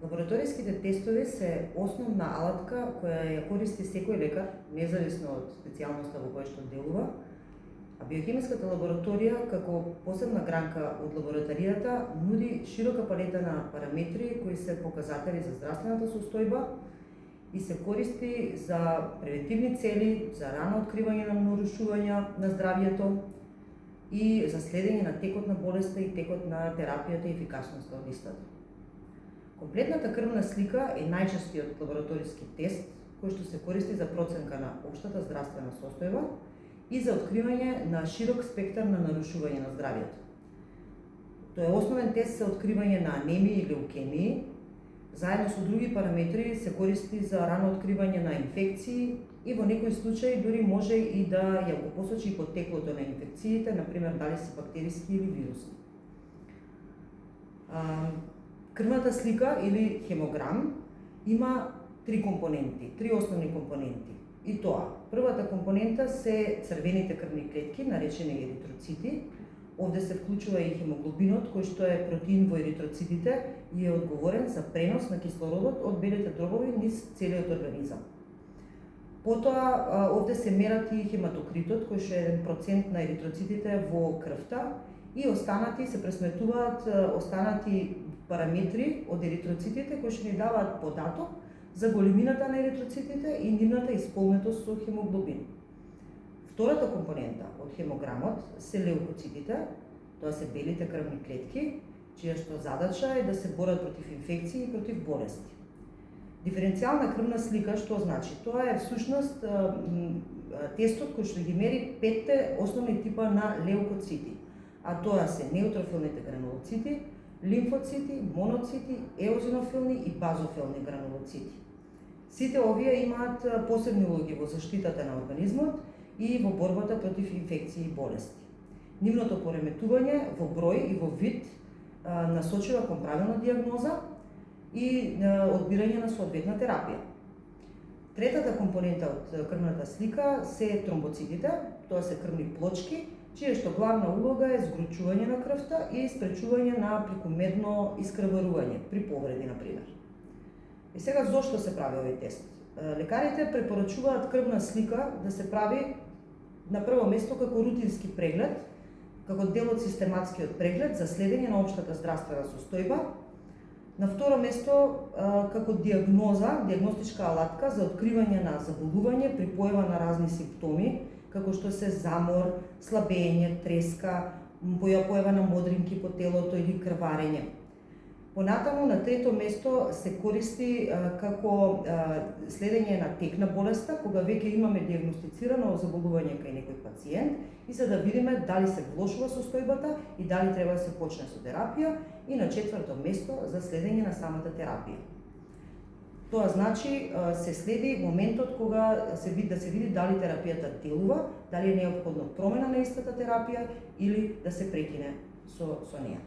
Лабораториските тестови се основна алатка која ја користи секој лекар, независно од специјалноста во која што делува, а биохемиската лабораторија, како посебна гранка од лабораторијата, нуди широка палета на параметри кои се показатели за здравствената состојба и се користи за превентивни цели, за рано откривање на нарушувања на здравјето и за следење на текот на болеста и текот на терапијата и ефикасноста од истата. Комплетната крвна слика е најчестиот лабораториски тест кој што се користи за проценка на општата здравствена состојба и за откривање на широк спектар на нарушување на здравјето. Тој е основен тест за откривање на анемии и леукемии, заедно со други параметри се користи за рано откривање на инфекции и во некои случаи дури може и да ја го посочи потеклото на инфекциите, например дали се бактериски или вирусни. Крвната слика или хемограм има три основни компоненти. И тоа, првата компонента се црвените крвни клетки, наречени еритроцити. Овде се вклучува и хемоглобинот, кој што е протеин во еритроцитите и е одговорен за пренос на кислородот од белите дробови низ целиот организам. Потоа, овде се мерат и хематокритот, кој што е 1% на еритроцитите во крвта, и останати се пресметуваат останати параметри од еритроцитите кои што ни даваат податок за големината на еритроцитите и нивната исполнетост со хемоглобин. Втората компонента од хемограмот се леукоцитите, тоа се белите крвни клетки, чија што задача е да се борат против инфекции и против болести. Диференцијална крвна слика што значи? Тоа е всушност тестот кој што ги мери 5 основни типа на леукоцити, а тоа се неутрофилните гранулоцити, лимфоцити, моноцити, еозинофилни и базофилни гранулоцити. Сите овие имаат посебни улоги во заштитата на организмот и во борбата против инфекции и болести. Нивното пореметување во број и во вид насочува кон правилна дијагноза и одбирање на соодветна терапија. Третата компонента од крвната слика се тромбоцитите, тоа се крвни плочки, чија што главна улога е згручување на крвта и спречување на прекомерно искрварување при повреди, например. И сега, зошто се прави овој тест? Лекарите препорачуваат крвна слика да се прави на прво место како рутински преглед, како дел од систематскиот преглед за следење на општата здравствена состојба. На второ место како диагностичка алатка за откривање на заболување при појава на разни симптоми, како што се замор, слабење, треска, појава на модринки по телото или крварење. Понатаму на трето место се користи како следење на тек на болеста, кога веќе имаме диагностицирано заболување кај некој пациент и за да видиме дали се влошува состојбата и дали треба да се почне со терапија, и на четврто место за следење на самата терапија. Тоа значи се следи моментот кога да се види дали терапијата делува, дали е неопходно промена на истата терапија или да се прекине со неа.